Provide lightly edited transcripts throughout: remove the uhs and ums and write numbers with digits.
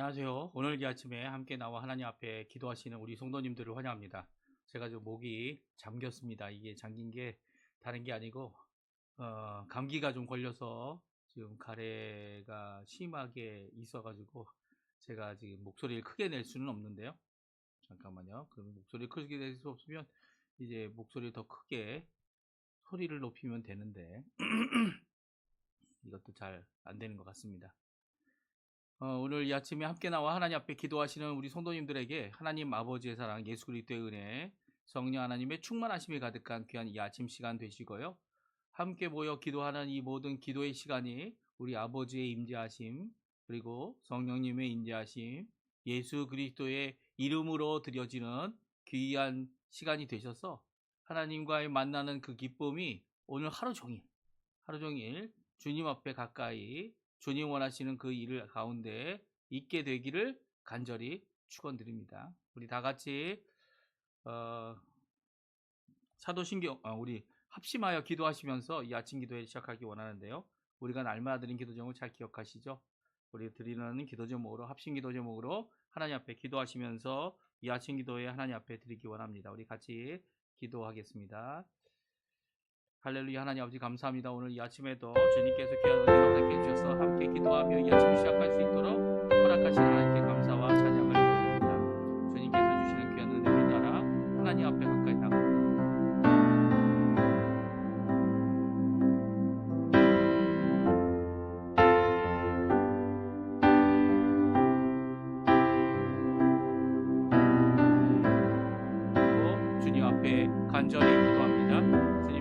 안녕하세요. 오늘 이 아침에 함께 나와 하나님 앞에 기도하시는 우리 성도님들을 환영합니다. 제가 지금 목이 잠겼습니다. 이게 잠긴 게 다른 게 아니고 감기가 좀 걸려서 지금 가래가 심하게 있어가지고 제가 지금 목소리를 크게 낼 수는 없는데요. 잠깐만요. 그럼 목소리를 크게 낼 수 없으면 이제 목소리를 더 크게 소리를 높이면 되는데 이것도 잘 안 되는 것 같습니다. 오늘 이 아침에 함께 나와 하나님 앞에 기도하시는 우리 성도님들에게 하나님 아버지의 사랑, 예수 그리스도의 은혜, 성령 하나님의 충만하심이 가득한 귀한 이 아침 시간 되시고요. 함께 모여 기도하는 이 모든 기도의 시간이 우리 아버지의 임재하심, 그리고 성령님의 임재하심, 예수 그리스도의 이름으로 드려지는 귀한 시간이 되셔서 하나님과의 만나는 그 기쁨이 오늘 하루 종일 주님 앞에 가까이 주님 원하시는 그 일을 가운데 있게 되기를 간절히 축원드립니다. 우리 다 같이 사도신경 우리 합심하여 기도하시면서 이 아침 기도회 시작하기 원하는데요. 우리가 날마다 드린 기도 제목을 잘 기억하시죠? 우리 드리는 기도 제목으로 합심 기도 제목으로 하나님 앞에 기도하시면서 이 아침 기도회 하나님 앞에 드리기 원합니다. 우리 같이 기도하겠습니다. 할렐루야. 하나님 아버지 감사합니다. 오늘 이 아침에도 주님께서 귀한 은혜를 허락해 주셔서 함께 기도하며 이 아침을 시작할 수 있도록 허락하신 하나님께 감사와 찬양을 드립니다. 주님께서 주시는 귀한 은혜를 따라 하나님 앞에 가까이 나갑니다. 주님 앞에 간절히 기도합니다.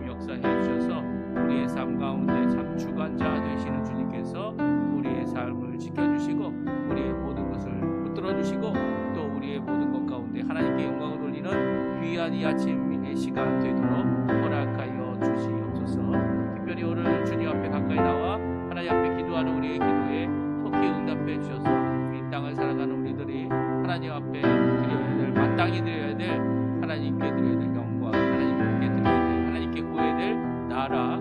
역사해 주셔서 우리의 삶 가운데 참 주관자 되시는 주님께서 우리의 삶을 지켜주시고 우리의 모든 것을 붙들어 주시고 또 우리의 모든 것 가운데 하나님께 영광을 돌리는 귀한 이 아침의 시간 되도록 허락하여 주시옵소서. 특별히 오늘 주님 앞에 가까이 나와 하나님 앞에 기도하는 우리의 기도에 속히 응답해 주셔서 이 땅을 살아가는 우리들이 하나님 앞에 드려야 될 마땅히 드려야 될 하나님께 드려야 될 영광, 하나님께 드려야 될 하나님께 구해야 될 나라,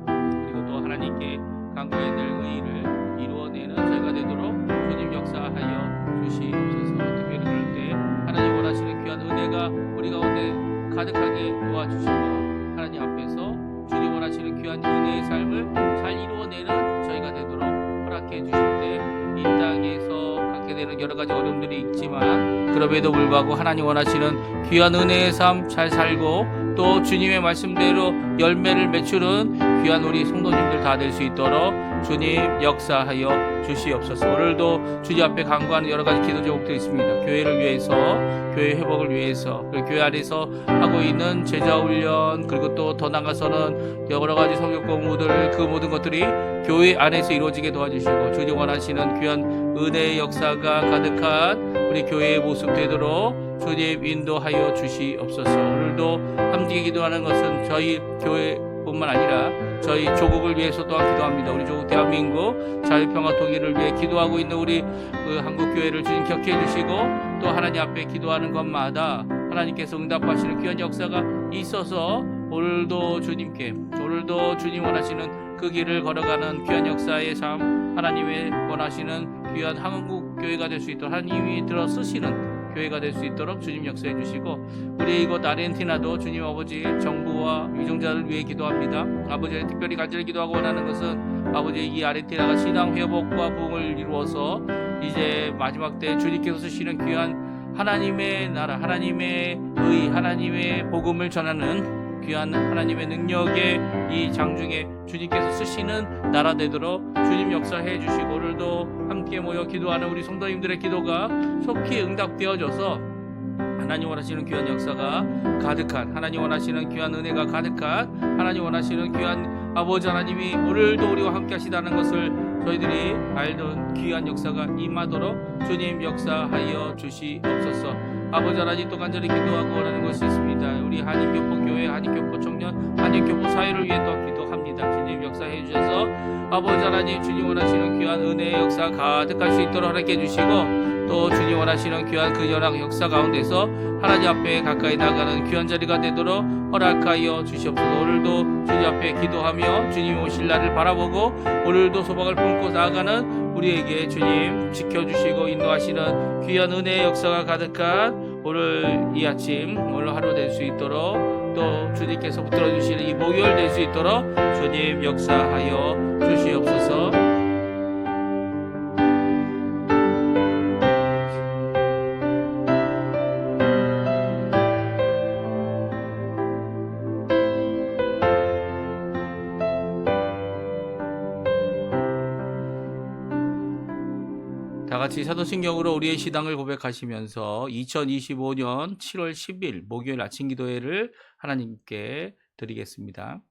그리고 또 하나님께 간구해야 될 의의를 이루어내는 저희가 되도록 주님 역사하여 주시옵소서. 특별히 그럴 때 하나님 원하시는 귀한 은혜가 우리 가운데 가득하게 도와주시고 하나님 앞에서 주님 원하시는 귀한 은혜의 삶을 잘 이루어내는 저희가 되도록 허락해 주실 때 이 땅에서 갖게 되는 여러 가지 어려움들이 있지만 그럼에도 불구하고 하나님 원하시는 귀한 은혜의 삶 잘 살고 또 주님의 말씀대로 열매를 맺추는 귀한 우리 성도님들 다 될 수 있도록 주님 역사하여 주시옵소서. 오늘도 주님 앞에 간구하는 여러 가지 기도 제목들이 있습니다. 교회를 위해서, 교회 회복을 위해서, 그리고 교회 안에서 하고 있는 제자 훈련, 그리고 또 더 나가서는 여러 가지 성경 공부들, 그 모든 것들이 교회 안에서 이루어지게 도와주시고 주님 원하시는 귀한 은혜의 역사가 가득한 우리 교회의 모습 되도록 주님 인도하여 주시옵소서. 오늘도 함께 기도하는 것은 저희 교회뿐만 아니라 저희 조국을 위해서 또한 기도합니다. 우리 조국 대한민국 자유평화 통일을 위해 기도하고 있는 우리 한국교회를 주님 격려해 주시고 또 하나님 앞에 기도하는 것마다 하나님께서 응답하시는 귀한 역사가 있어서 오늘도 주님 원하시는 그 길을 걸어가는 귀한 역사의 삶, 하나님의 원하시는 귀한 한국교회가 될 수 있도록 하나님이 들어 쓰시는 교회가 될 수 있도록 주님 역사해 주시고 우리 이곳 아르헨티나도 주님 아버지 정부와 유종자를 위해 기도합니다. 아버지의 특별히 간절히 기도하고 원하는 것은 아버지 이 아르헨티나가 신앙 회복과 부흥을 이루어서 이제 마지막 때 주님께서 쓰시는 귀한 하나님의 나라, 하나님의 의, 하나님의 복음을 전하는 귀한 하나님의 능력의 이 장중에 주님께서 쓰시는 나라 되도록 주님 역사해 주시고 오늘도 함께 모여 기도하는 우리 성도님들의 기도가 속히 응답되어져서 하나님 원하시는 귀한 역사가 가득한, 하나님 원하시는 귀한 은혜가 가득한, 하나님 원하시는 귀한 아버지 하나님이 오늘도 우리와 함께 하시다는 것을 저희들이 알던 귀한 역사가 임하도록 주님 역사하여 주시옵소서. 아버지 하나님 또 간절히 기도하고 원하는 것이 있습니다. 우리 한인교포교회, 한인교포 청년, 한인교포 사회를 위해 또 기도합니다. 주님 역사해 주셔서 아버지 하나님 주님 원하시는 귀한 은혜의 역사 가득할 수 있도록 허락해 주시고 또 주님 원하시는 귀한 그 연합 역사 가운데서 하나님 앞에 가까이 나가는 귀한 자리가 되도록 허락하여 주시옵소서. 오늘도 주님 앞에 기도하며 주님 오실 날을 바라보고 오늘도 소망을 품고 나아가는 우리에게 주님 지켜주시고 인도하시는 귀한 은혜의 역사가 가득한 오늘 이 아침, 오늘 하루 될 수 있도록, 또 주님께서 붙들어 주시는 이 목요일 될 수 있도록 주님 역사하여 주시옵소서. 다 같이 사도신경으로 우리의 신앙을 고백하시면서 2025년 7월 10일 목요일 아침 기도회를 하나님께 드리겠습니다.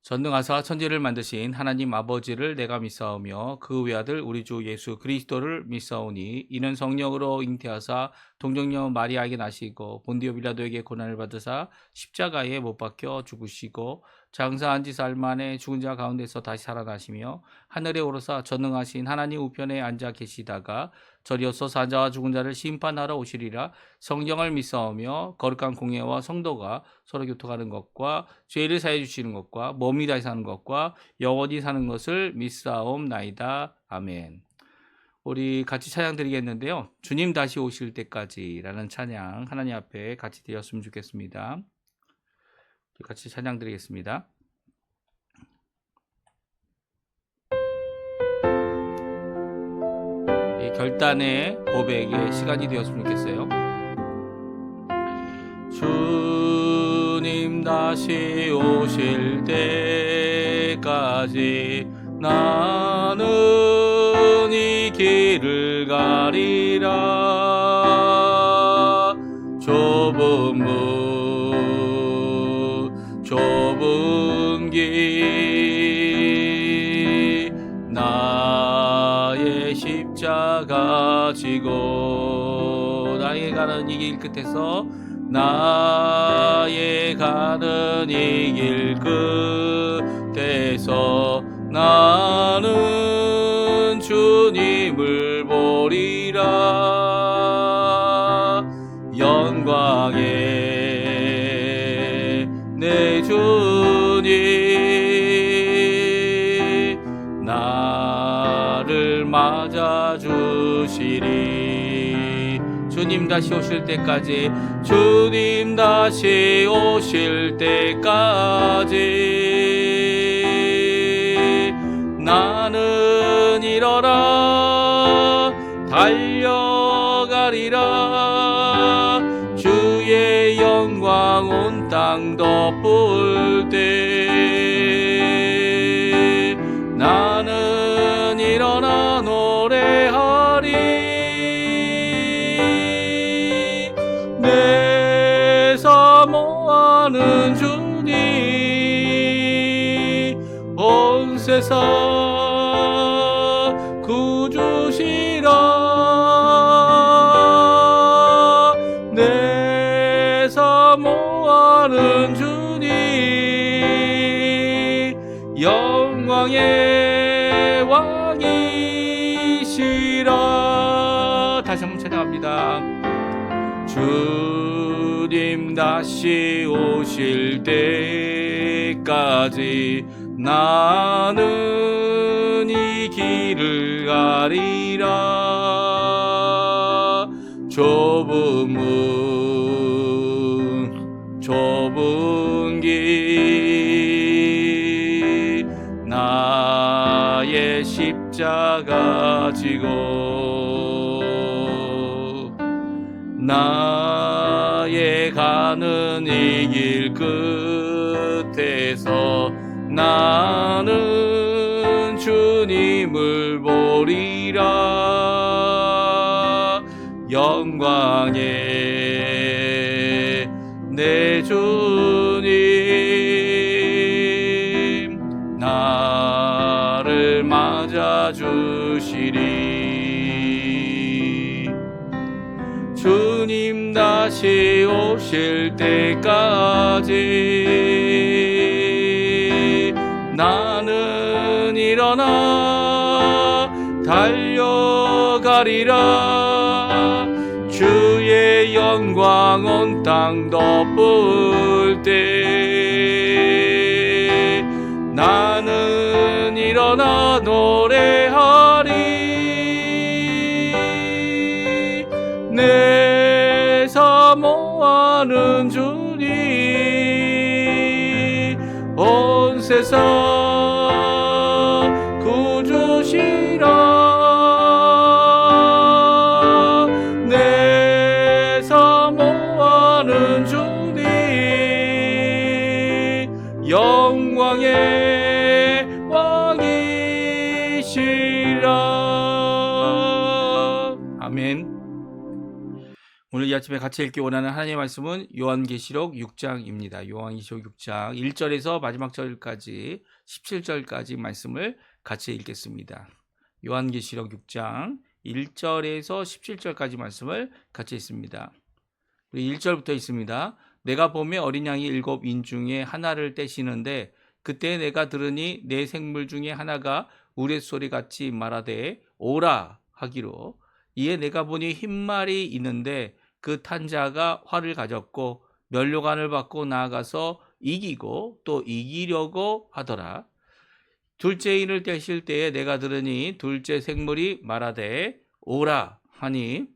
전능하사 천지를 만드신 하나님 아버지를 내가 믿사오며 그 외아들 우리 주 예수 그리스도를 믿사오니 이는 성령으로 잉태하사 동정녀 마리아에게 나시고 본디오 빌라도에게 고난을 받으사 십자가에 못 박혀 죽으시고 장사한 지 사흘 만에 죽은 자 가운데서 다시 살아나시며 하늘에 오르사 전능하신 하나님 우편에 앉아 계시다가 저리어서 사자와 죽은 자를 심판하러 오시리라. 성령을 믿사오며 거룩한 공예와 성도가 서로 교통하는 것과 죄를 사해 주시는 것과 몸이 다시 사는 것과 영원히 사는 것을 믿사옵나이다. 아멘. 우리 같이 찬양 드리겠는데요. 주님 다시 오실 때까지 라는 찬양 하나님 앞에 같이 드렸으면 좋겠습니다. 같이 찬양 드리겠습니다. 이 결단의 고백의 시간이 되었으면 좋겠어요. 주님 다시 오실 때까지 나는 이 길을 가리라. 좁은 길 나의 십자가 지고 나의 가는 이 길 끝에서 나의 가는 이 길 끝에서 나는 주님을 보리라. 영광의 내 주님 나를 맞아주시리. 주님 다시 오실 때까지, 주님 다시 오실 때까지 나는 일어나 달려가리라. 주의 영광 온 땅 덮을 때 나는 일어나 노래하리. 내 사모하는 주님 온 세상 구주시라. 내 사모하는 주님 영광의 왕이시라. 다시 한번 찬양합니다. 주님 다시 오실 때까지 나는 이 길을 가리라. 좁은 길 나의 십자가 지고 나의 가는 이 길 끝에서 나는 주님을 보리라. 영광의 내 주님 나를 맞아주시리. 주님 다시 오실 때까지 나는 일어나 달려가리라. 주의 영광 온 땅 덮을 때 나는 일어나 일어나 노래하리. 내 사모하는 주님 온 세상 구주시라. 내 사모하는 주님 영광의 왕이시라. 아멘. 오늘 이 아침에 같이 읽기 원하는 하나님의 말씀은 요한계시록 6장입니다. 요한계시록 6장 1절에서 마지막 절까지 17절까지 말씀을 같이 읽겠습니다. 요한계시록 6장 1절에서 17절까지 말씀을 같이 읽습니다. 우리 1절부터 있습니다. 내가 보매 어린 양이 7인 중에 하나를 떼시는데 그때 내가 들으니 네 생물 중에 하나가 우레소리 같이 말하되 오라 하기로. 이에 내가 보니 흰말이 있는데 그 탄 자가 활을 가졌고 면류관을 받고 나아가서 이기고 또 이기려고 하더라. 둘째 인을 떼실 때에 내가 들으니 둘째 생물이 말하되 오라 하니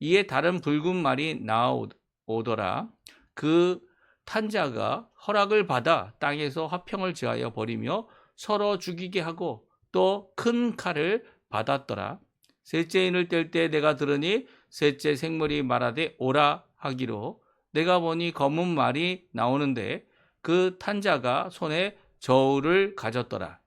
이에 다른 붉은 말이 나오더라. 그 탄 자가 허락을 받아 땅에서 화평을 지하여 버리며 서로 죽이게 하고 또 큰 칼을 받았더라. 셋째 인을 뗄 때 내가 들으니 셋째 생물이 말하되 오라 하기로. 내가 보니 검은 말이 나오는데 그 탄 자가 손에 저울을 가졌더라.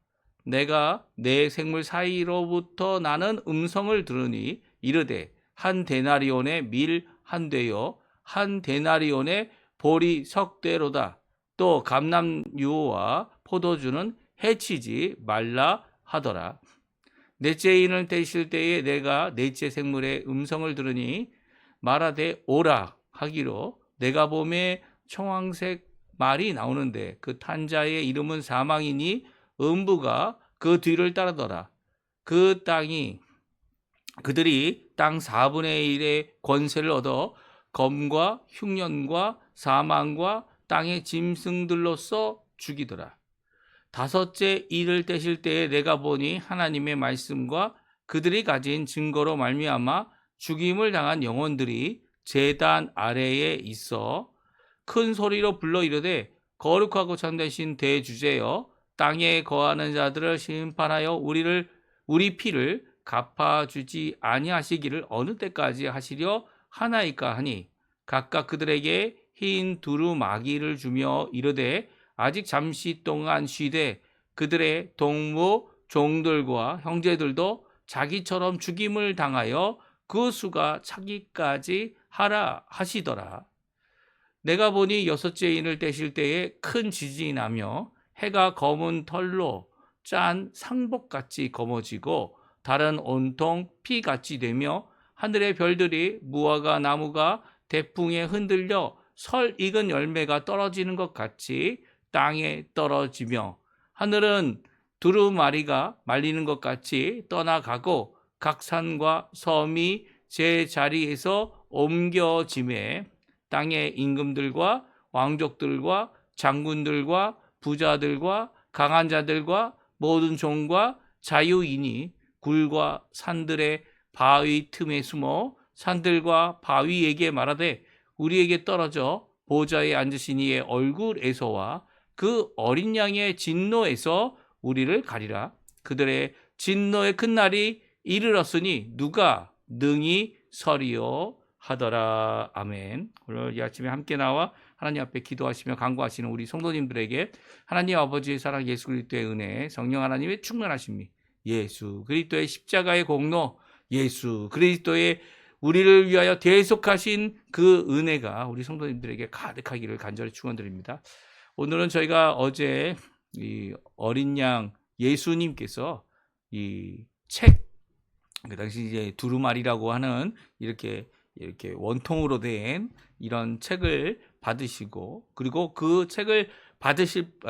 내가 네 생물 사이로부터 나는 음성을 들으니 이르되 한 데나리온의 밀 한 되요 한 데나리온의 보리 석 되로다. 또 감람유와 포도주는 해치지 말라 하더라. 넷째 인을 떼실 때에 내가 넷째 생물의 음성을 들으니 말하되 오라 하기로. 내가 보매 청황색 말이 나오는데 그 탄 자의 이름은 사망이니 음부가 그 뒤를 따르더라. 그들이 땅 4분의 1의 권세를 얻어 검과 흉년과 사망과 땅의 짐승들로서 죽이더라. 다섯째 인을 떼실 때에 내가 보니 하나님의 말씀과 그들이 가진 증거로 말미암아 죽임을 당한 영혼들이 제단 아래에 있어 큰 소리로 불러 이르되 거룩하고 참되신 대주제여 땅에 거하는 자들을 심판하여 우리 피를 갚아주지 아니하시기를 어느 때까지 하시려 하나이까 하니 각각 그들에게 흰 두루마기를 주며 이르되 아직 잠시 동안 쉬되 그들의 동무 종들과 형제들도 자기처럼 죽임을 당하여 그 수가 차기까지 하라 하시더라. 내가 보니 여섯째 인을 떼실 때에 큰 지진이 나며 해가 검은 털로 짠 상복같이 검어지고 달은 온통 피같이 되며 하늘의 별들이 무화과 나무가 대풍에 흔들려 설 익은 열매가 떨어지는 것 같이 땅에 떨어지며 하늘은 두루마리가 말리는 것 같이 떠나가고 각 산과 섬이 제 자리에서 옮겨짐에 땅의 임금들과 왕족들과 장군들과 부자들과 강한 자들과 모든 종과 자유인이 굴과 산들의 바위 틈에 숨어 산들과 바위에게 말하되 우리에게 떨어져 보좌에 앉으신 이의 얼굴에서와 그 어린 양의 진노에서 우리를 가리라. 그들의 진노의 큰 날이 이르렀으니 누가 능히 서리요 하더라. 아멘. 오늘 이 아침에 함께 나와 하나님 앞에 기도하시며 간구하시는 우리 성도님들에게 하나님 아버지의 사랑, 예수 그리스도의 은혜, 성령 하나님의 충만하심이, 예수 그리스도의 십자가의 공로, 예수 그리스도의 우리를 위하여 대속하신 그 은혜가 우리 성도님들에게 가득하기를 간절히 축원드립니다. 오늘은 저희가 어제 이 어린 양 예수님께서 이 책, 그 당시 이제 두루마리라고 하는 이렇게 원통으로 된 이런 책을 받으시고, 그리고 그 책을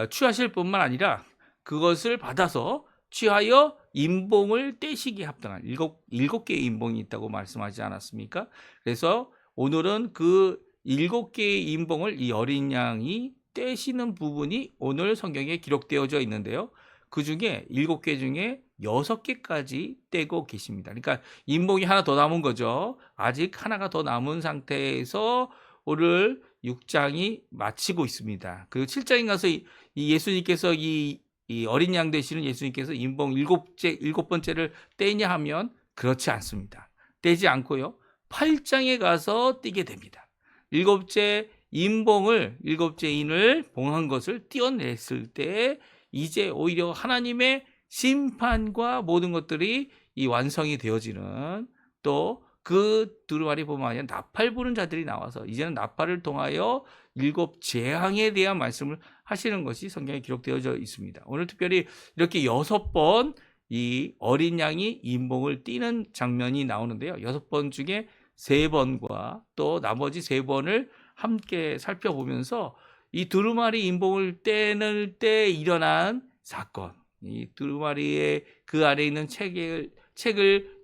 취하실 뿐만 아니라 그것을 받아서 취하여 인봉을 떼시기에 합당한 일곱 개의 인봉이 있다고 말씀하지 않았습니까? 그래서 오늘은 그 7개의 인봉을 이 어린 양이 떼시는 부분이 오늘 성경에 기록되어져 있는데요. 그 중에 7개 중에 6개까지 떼고 계십니다. 그러니까 인봉이 하나 더 남은 거죠. 아직 하나가 더 남은 상태에서 오늘 6장이 마치고 있습니다. 그리고 7장에 가서 이 예수님께서 이 어린 양 되시는 예수님께서 인봉 7번째를 떼냐 하면 그렇지 않습니다. 떼지 않고요. 8장에 가서 떼게 됩니다. 7째 인을 봉한 것을 떼어냈을 때 이제 오히려 하나님의 심판과 모든 것들이 이 완성이 되어지는, 또 그 두루마리 보면 나팔 부는 자들이 나와서 이제는 나팔을 통하여 7재앙에 대한 말씀을 하시는 것이 성경에 기록되어져 있습니다. 오늘 특별히 이렇게 6번 이 어린 양이 인봉을 띠는 장면이 나오는데요. 6번 중에 3번과 또 나머지 3번을 함께 살펴보면서 이 두루마리 인봉을 떼는 때 일어난 사건, 이 두루마리의 그 안에 있는 책을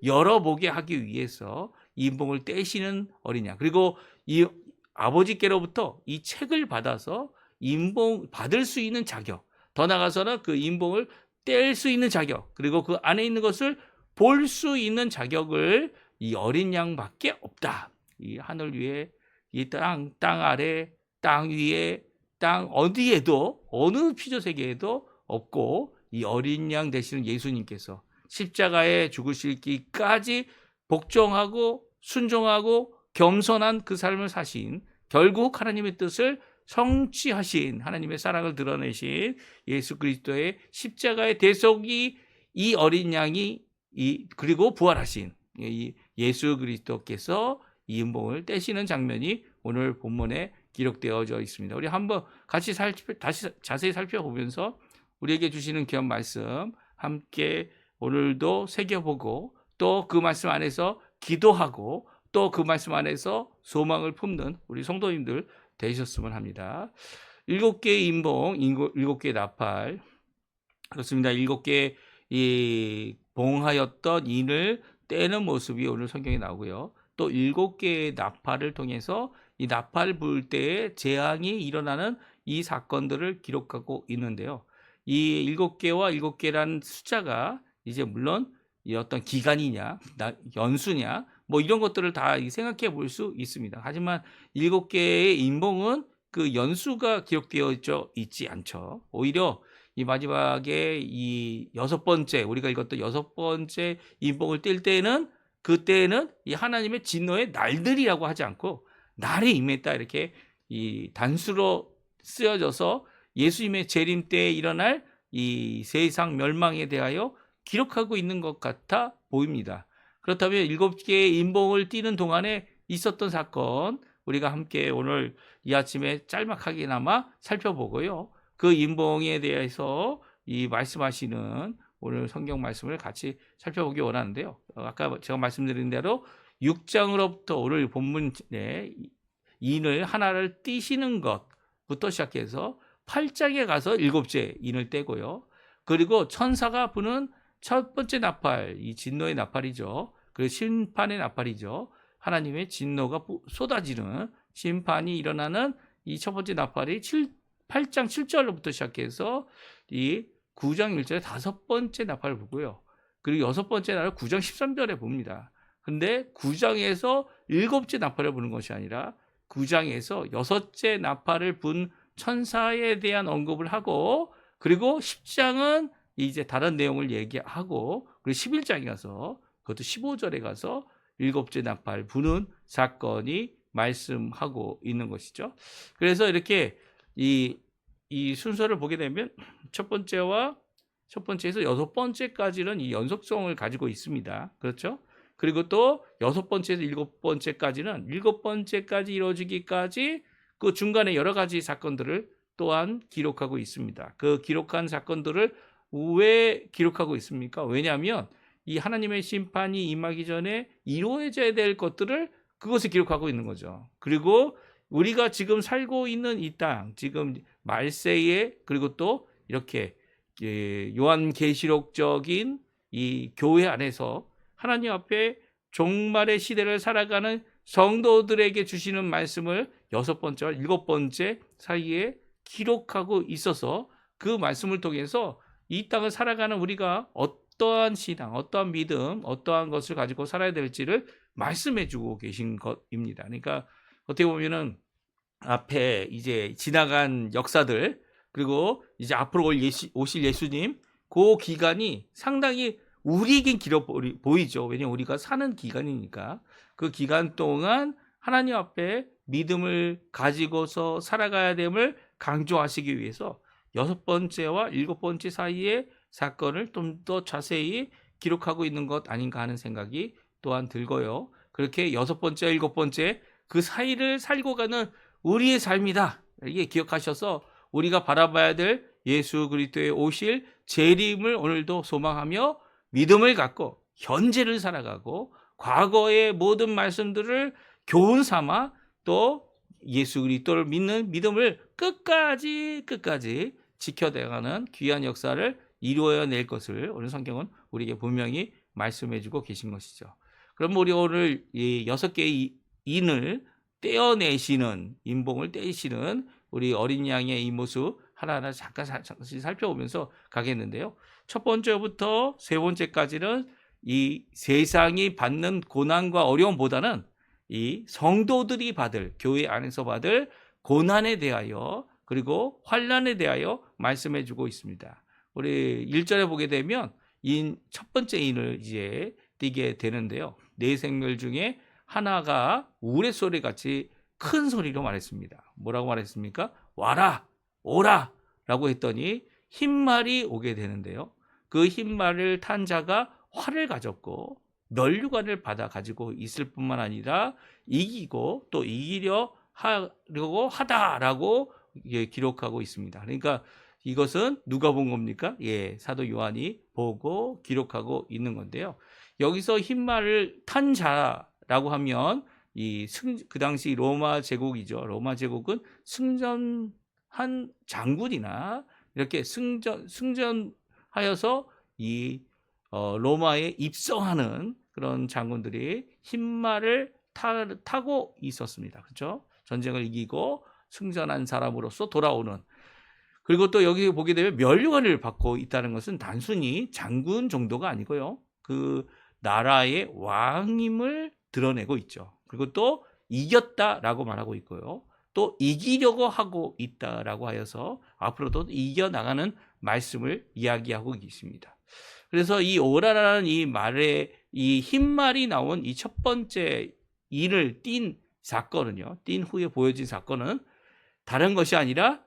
열어보게 하기 위해서 인봉을 떼시는 어린 양, 그리고 이 아버지께로부터 이 책을 받아서 인봉 받을 수 있는 자격, 더 나아가서는 그 인봉을 뗄 수 있는 자격, 그리고 그 안에 있는 것을 볼 수 있는 자격을 이 어린 양밖에 없다. 이 하늘 위에, 이 땅 아래, 땅 위에, 땅 어디에도, 어느 피조 세계에도 없고, 이 어린 양 되시는 예수님께서 십자가에 죽으시기까지 복종하고 순종하고 겸손한 그 삶을 사신, 결국 하나님의 뜻을 성취하신, 하나님의 사랑을 드러내신 예수 그리스도의 십자가의 대속이 이 어린 양이 그리고 부활하신 이 예수 그리스도께서 이 인봉을 떼시는 장면이 오늘 본문에 기록되어져 있습니다. 우리 한번 같이 다시 자세히 살펴보면서 우리에게 주시는 귀한 말씀 함께 오늘도 새겨보고, 또 그 말씀 안에서 기도하고, 또 그 말씀 안에서 소망을 품는 우리 성도님들 되셨으면 합니다. 7개의 인봉, 7개의 나팔, 그렇습니다. 7개 이 봉하였던 인을 떼는 모습이 오늘 성경에 나오고요. 또 7개의 나팔을 통해서 이 나팔 불 때에 재앙이 일어나는 이 사건들을 기록하고 있는데요. 이 7개와 7개라는 숫자가 이제 물론 이 어떤 기간이냐, 연수냐, 뭐 이런 것들을 다 생각해 볼 수 있습니다. 하지만 7개의 인봉은 그 연수가 기록되어 있지 않죠. 오히려 이 마지막에 이 6번째, 우리가 읽었던 6번째 인봉을 뗄 때는, 그때는 이 하나님의 진노의 날들이라고 하지 않고 날이 임했다, 이렇게 이 단수로 쓰여져서 예수님의 재림 때에 일어날 이 세상 멸망에 대하여 기록하고 있는 것 같아 보입니다. 그렇다면 7개의 인봉을 띠는 동안에 있었던 사건, 우리가 함께 오늘 이 아침에 짤막하게나마 살펴보고요. 그 인봉에 대해서 이 말씀하시는 오늘 성경 말씀을 같이 살펴보기 원하는데요. 아까 제가 말씀드린 대로 6장으로부터 오늘 본문에 인을 하나를 띠시는 것부터 시작해서 8장에 가서 7째 인을 떼고요. 그리고 천사가 부는 첫 번째 나팔, 이 진노의 나팔이죠. 그리고 심판의 나팔이죠. 하나님의 진노가 쏟아지는 심판이 일어나는 이 첫 번째 나팔이 8장 7절로부터 시작해서 이 9장 1절에 5번째 나팔을 부고요. 그리고 6번째 날을 9장 13절에 봅니다. 근데 9장에서 7째 나팔을 부는 것이 아니라 9장에서 6째 나팔을 분 천사에 대한 언급을 하고, 그리고 10장은 이제 다른 내용을 얘기하고, 그리고 11장에 가서, 그것도 15절에 가서 7째 나팔 부는 사건이 말씀하고 있는 것이죠. 그래서 이렇게 이 순서를 보게 되면 첫 번째에서 6번째까지는 이 연속성을 가지고 있습니다. 그렇죠? 그리고 또 6번째에서 7번째까지는 7번째까지 이루어지기까지 그 중간에 여러 가지 사건들을 또한 기록하고 있습니다. 그 기록한 사건들을 왜 기록하고 있습니까? 왜냐하면 이 하나님의 심판이 임하기 전에 이루어져야 될 것들을 그것을 기록하고 있는 거죠. 그리고 우리가 지금 살고 있는 이 땅, 지금 말세에, 그리고 또 이렇게 요한계시록적인 이 교회 안에서 하나님 앞에 종말의 시대를 살아가는 성도들에게 주시는 말씀을 6번째와 7번째 사이에 기록하고 있어서 그 말씀을 통해서 이 땅을 살아가는 우리가 어떠한 신앙, 어떠한 믿음, 어떠한 것을 가지고 살아야 될지를 말씀해 주고 계신 것입니다. 그러니까 어떻게 보면은 앞에 이제 지나간 역사들, 그리고 이제 앞으로 오실 예수님, 그 기간이 상당히 우리에겐 길어 보이죠. 왜냐하면 우리가 사는 기간이니까. 그 기간 동안 하나님 앞에 믿음을 가지고서 살아가야 됨을 강조하시기 위해서 6번째와 7번째 사이의 사건을 좀 더 자세히 기록하고 있는 것 아닌가 하는 생각이 또한 들고요. 그렇게 6번째, 7번째 그 사이를 살고 가는 우리의 삶이다. 이게 기억하셔서 우리가 바라봐야 될 예수 그리스도의 오실 재림을 오늘도 소망하며 믿음을 갖고 현재를 살아가고 과거의 모든 말씀들을 교훈 삼아 또 예수 그리스도를 믿는 믿음을 끝까지 지켜내가는 귀한 역사를 이루어낼 것을 오늘 성경은 우리에게 분명히 말씀해 주고 계신 것이죠. 그럼 우리 오늘 이 6개의 인을 떼어내시는, 인봉을 떼시는 우리 어린 양의 이 모습 하나하나 잠깐 살펴보면서 가겠는데요. 첫 번째부터 세 번째까지는 이 세상이 받는 고난과 어려움보다는 이 성도들이 받을, 교회 안에서 받을 고난에 대하여 그리고 환난에 대하여 말씀해 주고 있습니다. 우리 1절에 보게 되면 첫 번째 인을 이제 띄게 되는데요. 네 생멸 중에 하나가 우레소리 같이 큰 소리로 말했습니다. 뭐라고 말했습니까? 와라, 오라 라고 했더니 흰말이 오게 되는데요. 그 흰말을 탄 자가 활을 가졌고 면류관을 받아 가지고 있을 뿐만 아니라 이기고 또 이기려 하려고 하다라고 기록하고 있습니다. 그러니까 이것은 누가 본 겁니까? 사도 요한이 보고 기록하고 있는 건데요. 여기서 흰말을 탄 자라고 하면 그 당시 로마 제국이죠. 로마 제국은 승전한 장군이나 이렇게 승전하여서 로마에 입성하는 그런 장군들이 흰말을 타고 있었습니다. 그렇죠? 전쟁을 이기고 승전한 사람으로서 돌아오는. 그리고 또 여기 보게 되면 면류관을 받고 있다는 것은 단순히 장군 정도가 아니고요. 그 나라의 왕임을 드러내고 있죠. 그리고 또 이겼다라고 말하고 있고요. 또 이기려고 하고 있다라고 하여서 앞으로도 이겨나가는 말씀을 이야기하고 있습니다. 그래서 이 오라라는 이 말에 이 흰말이 나온 이 첫 번째 인을 띈 사건은요. 띈 후에 보여진 사건은 다른 것이 아니라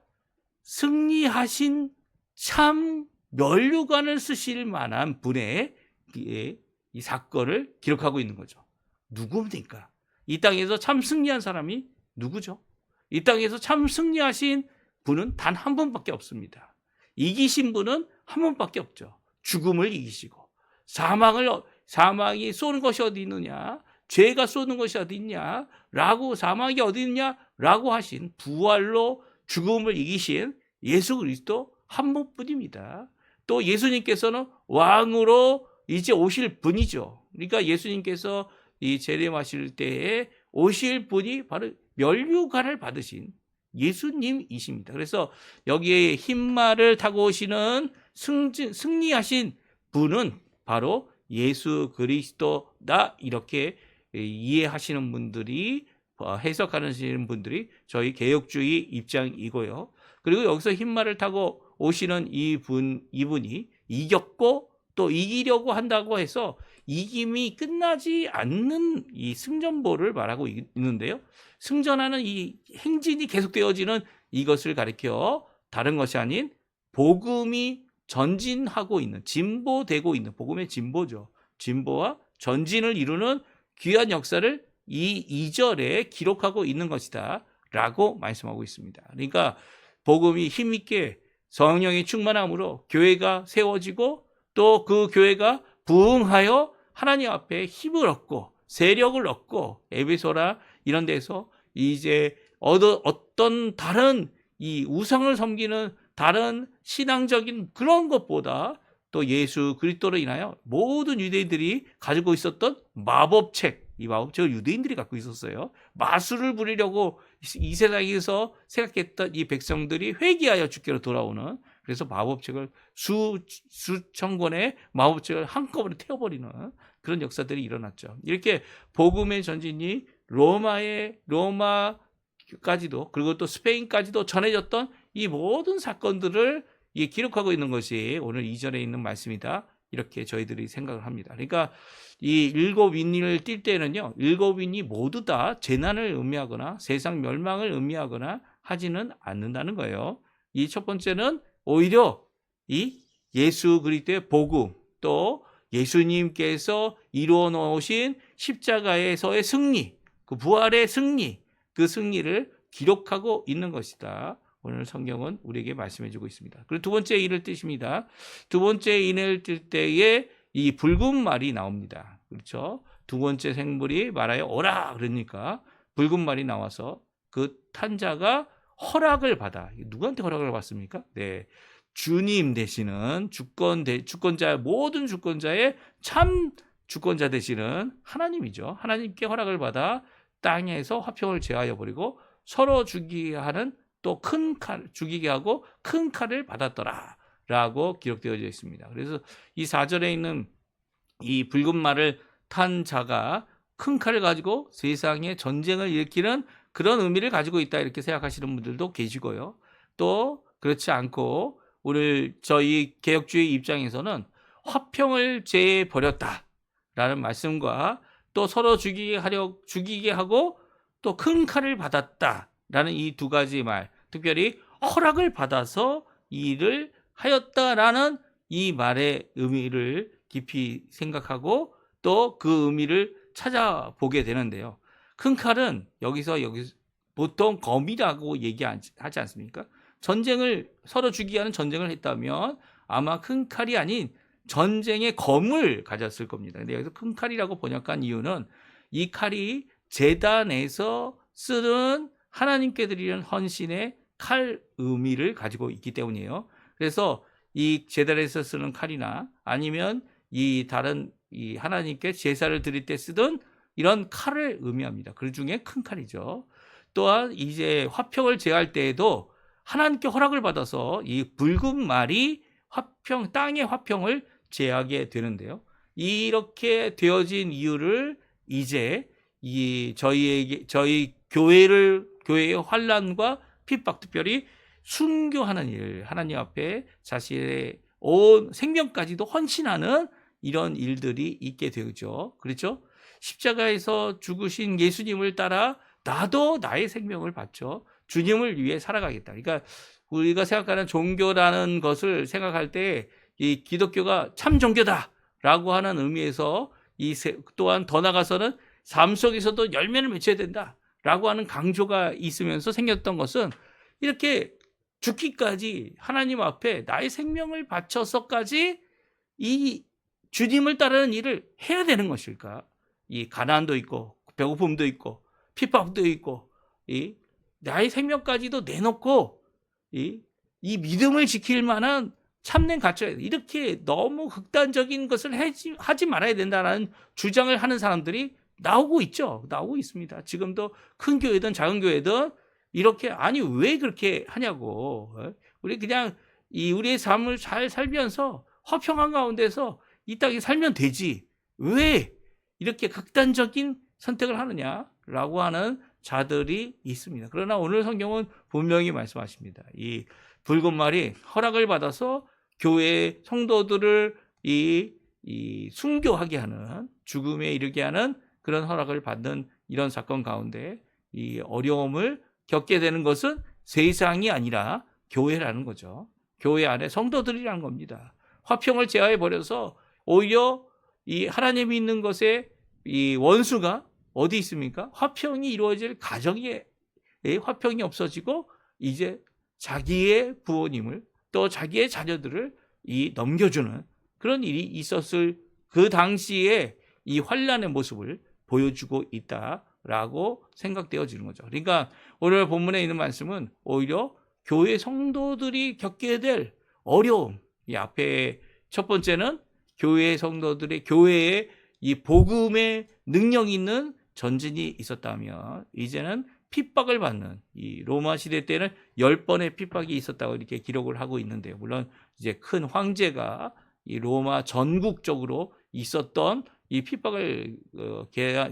승리하신 참 면류관을 쓰실 만한 분의 이 사건을 기록하고 있는 거죠. 누굽니까? 이 땅에서 참 승리한 사람이 누구죠? 이 땅에서 참 승리하신 분은 단 한 분밖에 없습니다. 이기신 분은 한 분밖에 없죠. 죽음을 이기시고 사망이 쏘는 것이 어디 있느냐? 죄가 쏘는 것이 어디 있냐? 라고 사망이 어디 있냐라고 하신 부활로 죽음을 이기신 예수 그리스도 한 분뿐입니다. 또 예수님께서는 왕으로 이제 오실 분이죠. 그러니까 예수님께서 이 재림하실 때에 오실 분이 바로 면류관을 받으신 예수님이십니다. 그래서 여기에 흰말을 타고 오시는 승리하신 분은 바로 예수 그리스도다. 이렇게 이해하시는 분들이, 해석하시는 분들이 저희 개혁주의 입장이고요. 그리고 여기서 흰말을 타고 오시는 이분이 이겼고 또 이기려고 한다고 해서 이김이 끝나지 않는 이 승전보를 말하고 있는데요. 승전하는 이 행진이 계속되어지는 이것을 가리켜 다른 것이 아닌 복음이 전진하고 있는, 진보되고 있는, 복음의 진보죠. 진보와 전진을 이루는 귀한 역사를 이 2절에 기록하고 있는 것이다 라고 말씀하고 있습니다. 그러니까 복음이 힘있게 성령이 충만함으로 교회가 세워지고 또 그 교회가 부흥하여 하나님 앞에 힘을 얻고 세력을 얻고 에베소라 이런 데서 이제 어떤 다른 이 우상을 섬기는 다른 신앙적인 그런 것보다 또 예수 그리스도로 인하여 모든 유대인들이 가지고 있었던 마법책, 이 마법책을 유대인들이 갖고 있었어요. 마술을 부리려고 이 세상에서 생각했던 이 백성들이 회개하여 주께로 돌아오는 그래서 마법책을 수천 권의 마법책을 한꺼번에 태워버리는 그런 역사들이 일어났죠. 이렇게 복음의 전진이 로마까지도 그리고 또 스페인까지도 전해졌던 이 모든 사건들을 기록하고 있는 것이 오늘 2절에 있는 말씀이다. 이렇게 저희들이 생각을 합니다. 그러니까 이 일곱 윈을 띌 때는요, 일곱 윈이 모두 다 재난을 의미하거나 세상 멸망을 의미하거나 하지는 않는다는 거예요. 이 첫 번째는 오히려 이 예수 그리스도의 복음, 또 예수님께서 이루어 놓으신 십자가에서의 승리, 그 부활의 승리, 그 승리를 기록하고 있는 것이다. 오늘 성경은 우리에게 말씀해 주고 있습니다. 그리고 두 번째 인을 띨니다. 두 번째 인을 뜰 때에 이 붉은 말이 나옵니다. 그렇죠? 두 번째 생물이 말하여 오라 그러니까 붉은 말이 나와서 그 탄자가 허락을 받아. 누구한테 허락을 받습니까? 네, 주님 되시는 주권자, 모든 주권자의 참 주권자 되시는 하나님이죠. 하나님께 허락을 받아 땅에서 화평을 제하여 버리고 서로 죽이게 하는 또 큰 칼, 죽이게 하고 큰 칼을 받았더라 라고 기록되어져 있습니다. 그래서 이 4절에 있는 이 붉은 말을 탄 자가 큰 칼을 가지고 세상에 전쟁을 일으키는 그런 의미를 가지고 있다 이렇게 생각하시는 분들도 계시고요. 또 그렇지 않고 저희 개혁주의 입장에서는 화평을 제해버렸다라는 말씀과 또 서로 죽이게 하고 또 큰 칼을 받았다라는 이 두 가지 말, 특별히 허락을 받아서 이 일을 하였다라는 이 말의 의미를 깊이 생각하고 또 그 의미를 찾아보게 되는데요. 큰 칼은 여기서 보통 검이라고 얘기하지 않습니까? 서로 죽이게 하는 전쟁을 했다면 아마 큰 칼이 아닌 전쟁의 검을 가졌을 겁니다. 근데 여기서 큰 칼이라고 번역한 이유는 이 칼이 제단에서 쓰는 하나님께 드리는 헌신의 칼 의미를 가지고 있기 때문이에요. 그래서 이 제단에서 쓰는 칼이나 아니면 다른 하나님께 제사를 드릴 때 쓰던 이런 칼을 의미합니다. 그 중에 큰 칼이죠. 또한 이제 화평을 제할 때에도 하나님께 허락을 받아서 이 붉은 말이 땅의 화평을 제하게 되는데요. 이렇게 되어진 이유를 이제 저희 교회의 환난과 핍박, 특별히 순교하는 일, 하나님 앞에 자신의 온 생명까지도 헌신하는 이런 일들이 있게 되죠. 그렇죠? 십자가에서 죽으신 예수님을 따라 나도 나의 생명을 바쳐 주님을 위해 살아가겠다. 그러니까 우리가 생각하는 종교라는 것을 생각할 때 이 기독교가 참 종교다라고 하는 의미에서 또한 더 나아가서는 삶 속에서도 열매를 맺어야 된다라고 하는 강조가 있으면서 생겼던 것은 이렇게 죽기까지 하나님 앞에 나의 생명을 바쳐서까지 이 주님을 따르는 일을 해야 되는 것일까? 이 가난도 있고 배고픔도 있고 핍박도 있고 나의 생명까지도 내놓고 이 믿음을 지킬 만한 참된 가치가 이렇게 너무 극단적인 것을 하지 말아야 된다는 주장을 하는 사람들이 나오고 있습니다. 지금도 큰 교회든 작은 교회든 이렇게 아니 왜 그렇게 하냐고. 우리 그냥 우리의 삶을 잘 살면서 화평한 가운데서 이 땅에 살면 되지. 왜 이렇게 극단적인 선택을 하느냐라고 하는 자들이 있습니다. 그러나 오늘 성경은 분명히 말씀하십니다. 이 붉은 말이 허락을 받아서 교회 성도들을 순교하게 하는, 죽음에 이르게 하는 그런 허락을 받는 이런 사건 가운데 이 어려움을 겪게 되는 것은 세상이 아니라 교회라는 거죠. 교회 안에 성도들이라는 겁니다. 화평을 제하해 버려서 오히려 이 하나님이 있는 것에 이 원수가 어디 있습니까? 화평이 이루어질 가정에 화평이 없어지고 이제 자기의 부모님을 또 자기의 자녀들을 넘겨주는 그런 일이 있었을 그 당시에 이 환난의 모습을 보여주고 있다라고 생각되어지는 거죠. 그러니까 오늘 본문에 있는 말씀은 오히려 교회 성도들이 겪게 될 어려움, 이 앞에 첫 번째는 교회 성도들의 교회에 이 복음의 능력 있는 전진이 있었다면 이제는 핍박을 받는, 이 로마 시대 때는 10번의 핍박이 있었다고 이렇게 기록을 하고 있는데요. 물론 이제 큰 황제가 이 로마 전국적으로 있었던 이 핍박을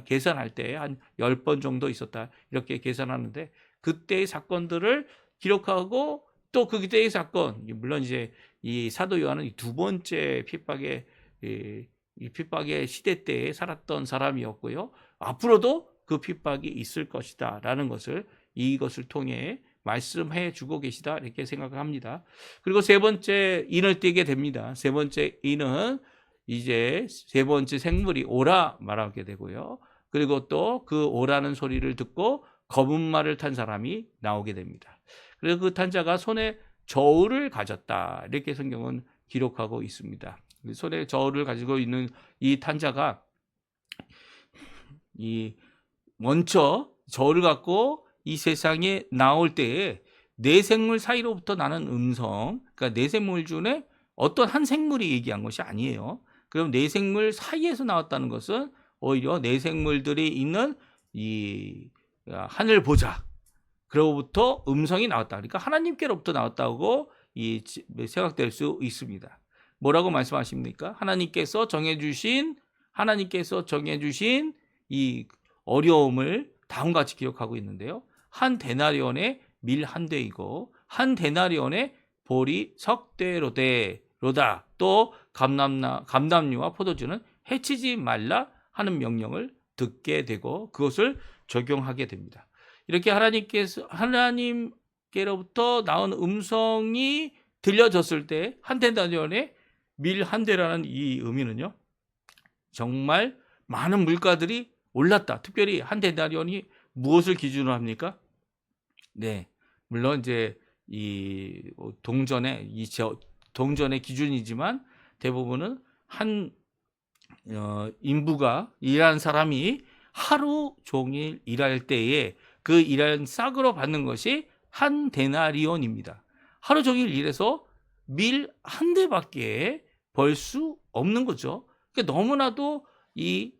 계산할 때 한 10번 정도 있었다 이렇게 계산하는데, 그때의 사건들을 기록하고 또 그때의 사건, 물론 이제 이 사도 요한은 두 번째 핍박의 이 핍박의 시대 때에 살았던 사람이었고요. 앞으로도 그 핍박이 있을 것이다 라는 것을 이것을 통해 말씀해 주고 계시다 이렇게 생각합니다. 그리고 세 번째 인을 띄게 됩니다. 세 번째 인은 이제 세 번째 생물이 오라 말하게 되고요. 그리고 또 그 오라는 소리를 듣고 검은 말을 탄 사람이 나오게 됩니다. 그래서 그 탄 자가 손에 저울을 가졌다 이렇게 성경은 기록하고 있습니다. 손에 저울을 가지고 있는 이 탄 자가 이 먼저 저울을 갖고 이 세상에 나올 때에 네 생물 사이로부터 나는 음성, 그러니까 네 생물 중에 어떤 한 생물이 얘기한 것이 아니에요. 그럼 네 생물 사이에서 나왔다는 것은 오히려 네 생물들이 있는 이 하늘 보좌, 그로부터 음성이 나왔다. 그러니까 하나님께로부터 나왔다고 이 생각될 수 있습니다. 뭐라고 말씀하십니까? 하나님께서 정해주신 이 어려움을 다음과 같이 기록하고 있는데요. 한 데나리온의 밀 한 대이고 한 데나리온의 보리 석 대로다. 또 감람류와 포도주는 해치지 말라 하는 명령을 듣게 되고 그것을 적용하게 됩니다. 이렇게 하나님께로부터 나온 음성이 들려졌을 때 한 데나리온의 밀 한 대라는 이 의미는요, 정말 많은 물가들이 올랐다. 특별히 한 데나리온이 무엇을 기준으로 합니까? 네, 물론 이제 이 동전의 기준이지만 대부분은 한 인부가 일하는 사람이 하루 종일 일할 때에 그 일한 싹으로 받는 것이 한 데나리온입니다. 하루 종일 일해서 밀 한 대밖에 벌 수 없는 거죠. 그러니까 너무나도 이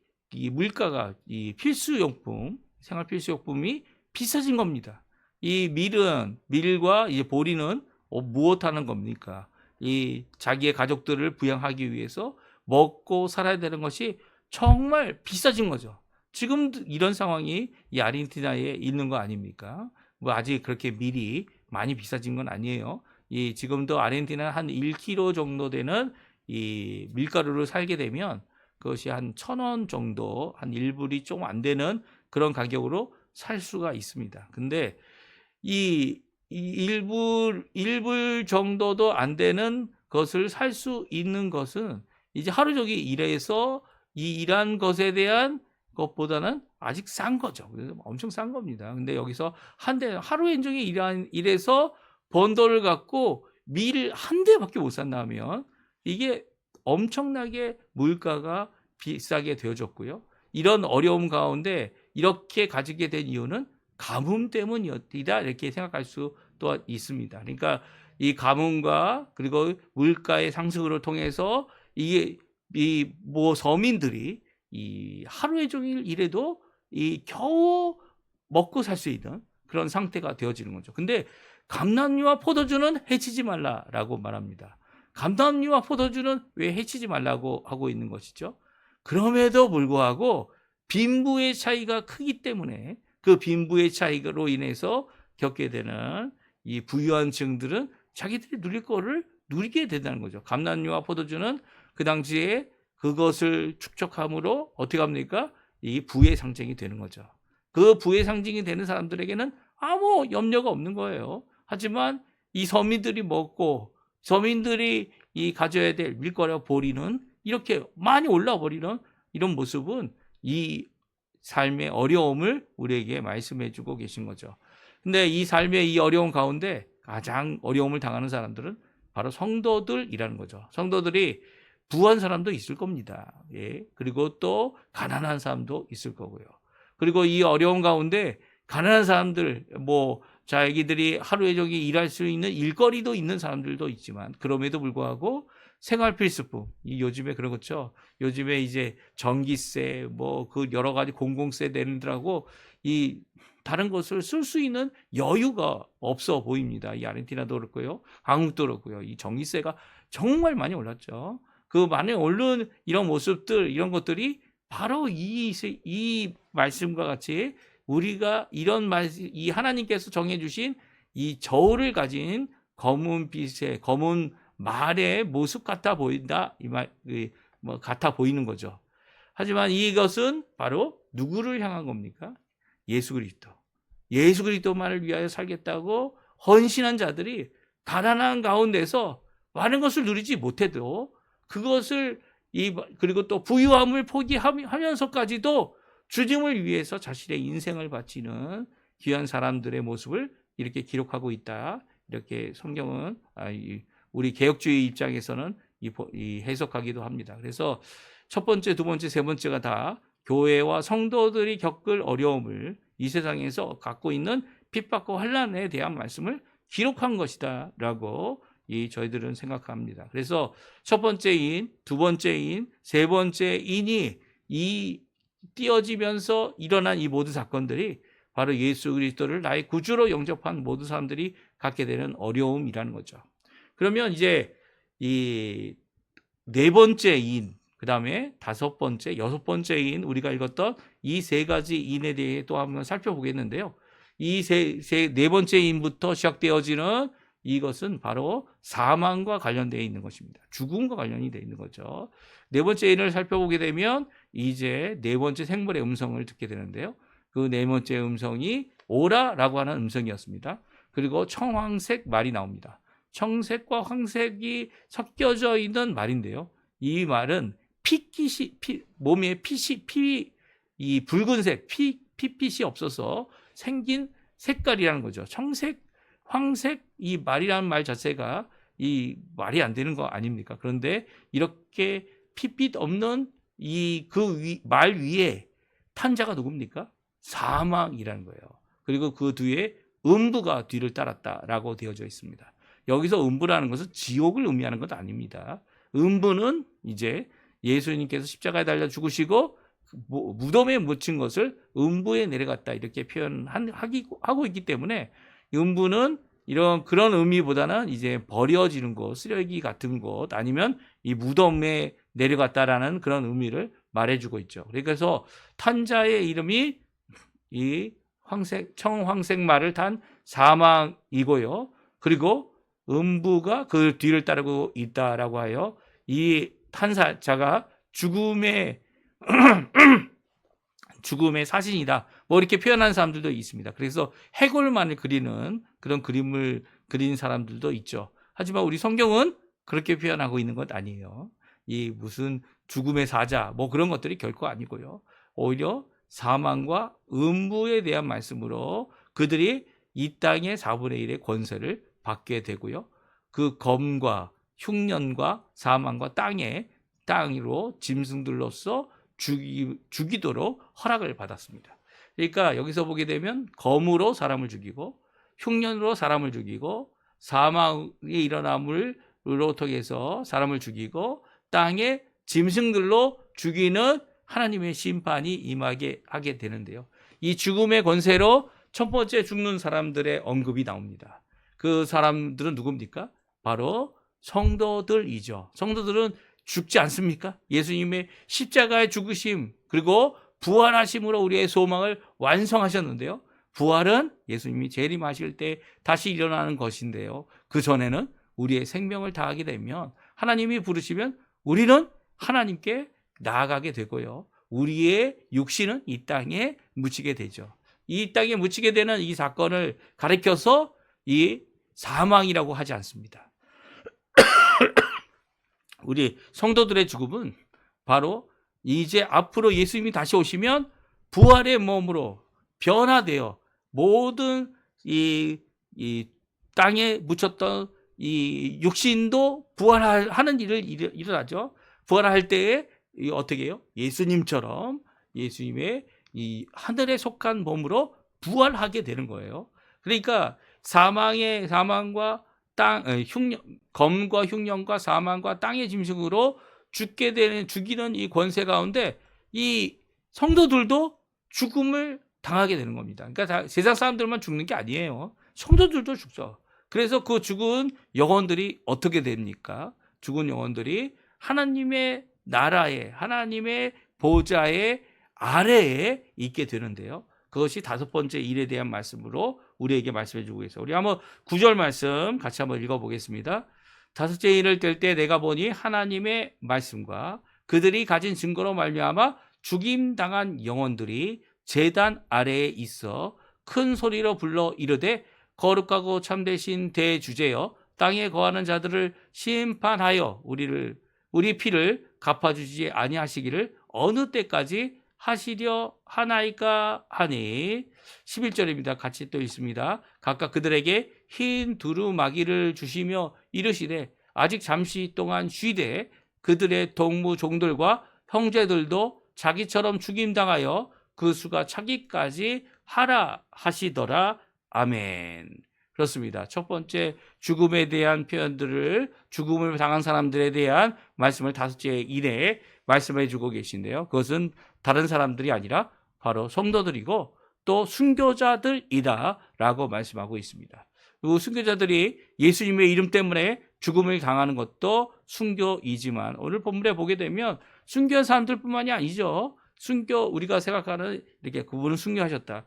물가가 이 필수용품, 생활 필수용품이 비싸진 겁니다. 이 밀과 이 보리는 무엇하는 겁니까? 이 자기의 가족들을 부양하기 위해서 먹고 살아야 되는 것이 정말 비싸진 거죠. 지금 이런 상황이 이 아르헨티나에 있는 거 아닙니까? 뭐 아직 그렇게 밀이 많이 비싸진 건 아니에요. 이 지금도 아르헨티나 한 1kg 정도 되는 이 밀가루를 살게 되면 그것이 한 1,000원 정도, 한 1불이 좀 안 되는 그런 가격으로 살 수가 있습니다. 근데 이 1불 정도도 안 되는 것을 살 수 있는 것은 이제 하루 종일 일해서 이 일한 것에 대한 것보다는 아직 싼 거죠. 그래서 엄청 싼 겁니다. 근데 여기서 하루 종일 일해서 번 돈을 갖고 밀 한 대밖에 못 산다면 이게 엄청나게 물가가 비싸게 되어졌고요. 이런 어려움 가운데 이렇게 가지게 된 이유는 가뭄 때문이었다 이렇게 생각할 수 또 있습니다. 그러니까 이 가뭄과 그리고 물가의 상승을 통해서 이게 이 서민들이 이 하루에 종일 일해도 이 겨우 먹고 살 수 있는 그런 상태가 되어지는 거죠. 근데 감람류와 포도주는 해치지 말라라고 말합니다. 감람류와 포도주는 왜 해치지 말라고 하고 있는 것이죠? 그럼에도 불구하고 빈부의 차이가 크기 때문에 그 빈부의 차이로 인해서 겪게 되는 이 부유한 층들은 자기들이 누릴 거를 누리게 된다는 거죠. 감람류와 포도주는 그 당시에 그것을 축적함으로 어떻게 합니까? 이 부의 상징이 되는 거죠. 그 부의 상징이 되는 사람들에게는 아무 염려가 없는 거예요. 하지만 이 서민들이 이 가져야 될 밀가루와 보리는 이렇게 많이 올라버리는 이런 모습은 이 삶의 어려움을 우리에게 말씀해 주고 계신 거죠. 근데 이 삶의 이 어려움 가운데 가장 어려움을 당하는 사람들은 바로 성도들이라는 거죠. 성도들이 부한 사람도 있을 겁니다. 예. 그리고 또 가난한 사람도 있을 거고요. 그리고 이 어려움 가운데 가난한 사람들, 자기들이 하루에 종일 일할 수 있는 일거리도 있는 사람들도 있지만 그럼에도 불구하고 생활 필수품, 요즘에 그런 거죠. 요즘에 이제 전기세, 그 여러 가지 공공세 내는들하고 이 다른 것을 쓸 수 있는 여유가 없어 보입니다. 이 아르헨티나도 그렇고요. 한국도 그렇고요. 이 전기세가 정말 많이 올랐죠. 그 많이 오른 이런 모습들, 이런 것들이 바로 이 말씀과 같이 우리가 이 하나님께서 정해주신 이 저울을 가진 검은 빛의 검은 말의 모습 같아 보인다. 같아 보이는 거죠. 하지만 이것은 바로 누구를 향한 겁니까? 예수 그리스도. 예수 그리스도만을 위하여 살겠다고 헌신한 자들이 가난한 가운데서 많은 것을 누리지 못해도 그것을 그리고 또 부유함을 포기하면서까지도 주님을 위해서 자신의 인생을 바치는 귀한 사람들의 모습을 이렇게 기록하고 있다. 이렇게 성경은 우리 개혁주의 입장에서는 해석하기도 합니다. 그래서 첫 번째, 두 번째, 세 번째가 다 교회와 성도들이 겪을 어려움을 이 세상에서 갖고 있는 핍박과 환난에 대한 말씀을 기록한 것이다 라고 저희들은 생각합니다. 그래서 첫 번째 인, 두 번째 인, 세 번째 인이 띄어지면서 일어난 이 모든 사건들이 바로 예수 그리스도를 나의 구주로 영접한 모든 사람들이 갖게 되는 어려움이라는 거죠. 그러면 이제 이 네 번째 인, 그 다음에 다섯 번째, 여섯 번째 인, 우리가 읽었던 이 세 가지 인에 대해 또 한번 살펴보겠는데요. 이 네 번째 인부터 시작되어지는 이것은 바로 사망과 관련되어 있는 것입니다. 죽음과 관련이 되어 있는 거죠. 네 번째 인을 살펴보게 되면 이제 네 번째 생물의 음성을 듣게 되는데요. 그 네 번째 음성이 오라라고 하는 음성이었습니다. 그리고 청황색 말이 나옵니다. 청색과 황색이 섞여져 있는 말인데요. 이 말은 몸에 이 붉은색, pit이 없어서 생긴 색깔이라는 거죠. 청색, 황색, 이 말이라는 말 자체가 이 말이 안 되는 거 아닙니까? 그런데 이렇게 pit빛 없는 말 위에 탄 자가 누굽니까? 사망이라는 거예요. 그리고 그 뒤에 음부가 뒤를 따랐다라고 되어져 있습니다. 여기서 음부라는 것은 지옥을 의미하는 것 아닙니다. 음부는 이제 예수님께서 십자가에 달려 죽으시고 무덤에 묻힌 것을 음부에 내려갔다 이렇게 표현하고 있기 때문에 음부는 그런 의미보다는 이제 버려지는 곳, 쓰레기 같은 곳 아니면 이 무덤에 내려갔다라는 그런 의미를 말해주고 있죠. 그래서 탄자의 이름이 이 청황색 말을 탄 사망이고요. 그리고 음부가 그 뒤를 따르고 있다라고 하여 이 탄자가 죽음의 사신이다. 뭐 이렇게 표현하는 사람들도 있습니다. 그래서 해골만을 그리는 그런 그림을 그린 사람들도 있죠. 하지만 우리 성경은 그렇게 표현하고 있는 것 아니에요. 이 무슨 죽음의 사자 뭐 그런 것들이 결코 아니고요. 오히려 사망과 음부에 대한 말씀으로 그들이 이 땅의 4분의 1의 권세를 받게 되고요. 그 검과 흉년과 사망과 땅으로 짐승들로서 죽이도록 허락을 받았습니다. 그러니까 여기서 보게 되면 검으로 사람을 죽이고 흉년으로 사람을 죽이고 사망이 일어남으로 통해서 사람을 죽이고 땅에 짐승들로 죽이는 하나님의 심판이 임하게 하게 되는데요. 이 죽음의 권세로 첫 번째 죽는 사람들의 언급이 나옵니다. 그 사람들은 누굽니까? 바로 성도들이죠. 성도들은 죽지 않습니까? 예수님의 십자가의 죽으심 그리고 부활하심으로 우리의 소망을 완성하셨는데요. 부활은 예수님이 재림하실 때 다시 일어나는 것인데요. 그 전에는 우리의 생명을 다하게 되면 하나님이 부르시면 우리는 하나님께 나아가게 되고요. 우리의 육신은 이 땅에 묻히게 되죠. 이 땅에 묻히게 되는 이 사건을 가리켜서 이 사망이라고 하지 않습니다. 우리 성도들의 죽음은 바로 이제 앞으로 예수님이 다시 오시면 부활의 몸으로 변화되어 모든 이 땅에 묻혔던 이 육신도 부활하는 일을 일어나죠. 부활할 때에 어떻게 해요? 예수님처럼 예수님의 이 하늘에 속한 몸으로 부활하게 되는 거예요. 그러니까 사망과 검과 흉년과 사망과 땅의 짐승으로 죽이는 이 권세 가운데 이 성도들도 죽음을 당하게 되는 겁니다. 그러니까 세상 사람들만 죽는 게 아니에요. 성도들도 죽죠. 그래서 그 죽은 영혼들이 어떻게 됩니까? 죽은 영혼들이 하나님의 나라에, 하나님의 보좌의 아래에 있게 되는데요. 그것이 다섯 번째 일에 대한 말씀으로 우리에게 말씀해 주고 있어요. 우리 한번 9절 말씀 같이 한번 읽어보겠습니다. 다섯째 일을 뗄 때 내가 보니 하나님의 말씀과 그들이 가진 증거로 말미암아 죽임당한 영혼들이 제단 아래에 있어 큰 소리로 불러 이르되 거룩하고 참되신 대주제여 땅에 거하는 자들을 심판하여 우리 피를 갚아주지 아니하시기를 어느 때까지 하시려 하나이까 하니. 11절입니다. 같이 또 있습니다. 각각 그들에게 흰 두루마기를 주시며 이르시되 아직 잠시 동안 쉬되 그들의 동무 종들과 형제들도 자기처럼 죽임당하여 그 수가 차기까지 하라 하시더라. 아멘. 그렇습니다. 첫 번째 죽음에 대한 표현들을, 죽음을 당한 사람들에 대한 말씀을 다섯째 일에 말씀해 주고 계신데요. 그것은 다른 사람들이 아니라 바로 성도들이고 또 순교자들이다 라고 말씀하고 있습니다. 그 순교자들이 예수님의 이름 때문에 죽음을 당하는 것도 순교이지만 오늘 본문에 보게 되면 순교한 사람들뿐만이 아니죠. 우리가 생각하는 이렇게 그분은 순교하셨다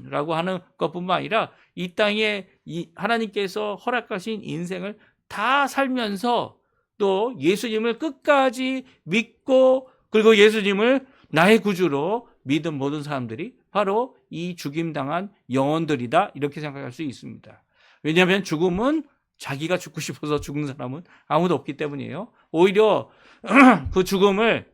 라고 하는 것뿐만 아니라 이 땅에 하나님께서 허락하신 인생을 다 살면서 또 예수님을 끝까지 믿고 그리고 예수님을 나의 구주로 믿은 모든 사람들이 바로 이 죽임당한 영혼들이다 이렇게 생각할 수 있습니다. 왜냐하면 죽음은 자기가 죽고 싶어서 죽은 사람은 아무도 없기 때문이에요. 오히려 그 죽음을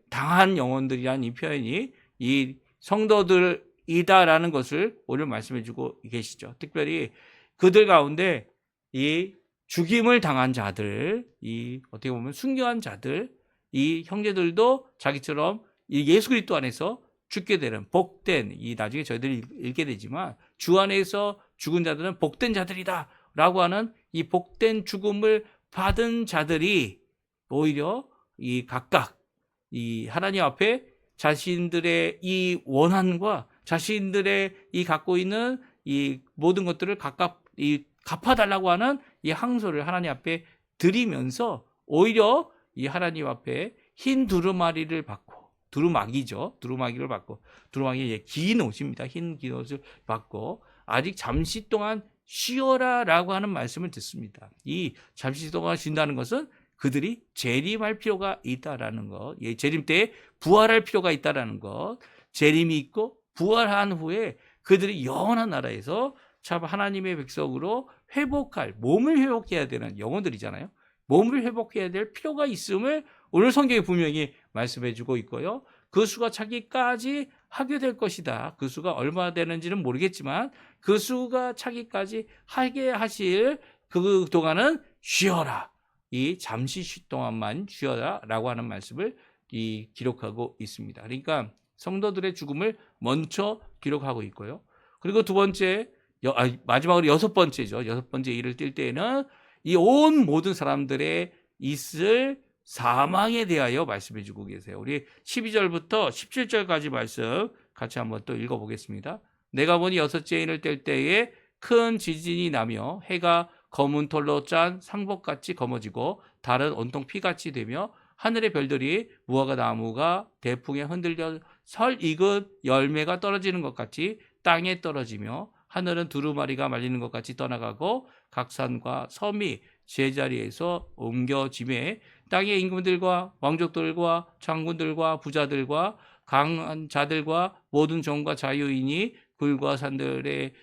당한 영혼들이라는 이 표현이 이 성도들이다라는 것을 오늘 말씀해 주고 계시죠. 특별히 그들 가운데 이 죽임을 당한 자들, 이 어떻게 보면 순교한 자들, 이 형제들도 자기처럼 이 예수 그리스도 안에서 죽게 되는 복된, 이 나중에 저희들이 읽게 되지만 주 안에서 죽은 자들은 복된 자들이다 라고 하는 이 복된 죽음을 받은 자들이 오히려 이 각각 이 하나님 앞에 자신들의 이 원한과 자신들의 이 갖고 있는 이 모든 것들을 각각 이 갚아달라고 하는 이 항소를 하나님 앞에 드리면서 오히려 이 하나님 앞에 흰 두루마리를 받고, 두루마기죠. 두루마기를 받고, 두루마기 긴 옷입니다. 흰 긴 옷을 받고 아직 잠시 동안 쉬어라라고 하는 말씀을 듣습니다. 이 잠시 동안 쉰다는 것은 그들이 재림할 필요가 있다라는 것, 재림 때에 부활할 필요가 있다라는 것, 재림이 있고 부활한 후에 그들이 영원한 나라에서 참 하나님의 백성으로 몸을 회복해야 되는 영혼들이잖아요. 몸을 회복해야 될 필요가 있음을 오늘 성경에 분명히 말씀해 주고 있고요. 그 수가 차기까지 하게 될 것이다. 그 수가 얼마나 되는지는 모르겠지만 그 수가 차기까지 하게 하실 그 동안은 쉬어라. 이 잠시 동안만 쉬어라 라고 하는 말씀을 기록하고 있습니다. 그러니까 성도들의 죽음을 먼저 기록하고 있고요. 그리고 두 번째, 마지막으로 여섯 번째죠. 여섯 번째 일을 뛸 때에는 이 온 모든 사람들의 있을 사망에 대하여 말씀해 주고 계세요. 우리 12절부터 17절까지 말씀 같이 한번 또 읽어보겠습니다. 내가 보니 여섯째 인을 뗄 때에 큰 지진이 나며 해가 검은 털로 짠 상복같이 검어지고 달은 온통 피같이 되며 하늘의 별들이 무화과 나무가 대풍에 흔들려 설 익은 열매가 떨어지는 것 같이 땅에 떨어지며 하늘은 두루마리가 말리는 것 같이 떠나가고 각 산과 섬이 제자리에서 옮겨지매 땅의 임금들과 왕족들과 장군들과 부자들과 강한 자들과 모든 종과 자유인이 굴과 산들의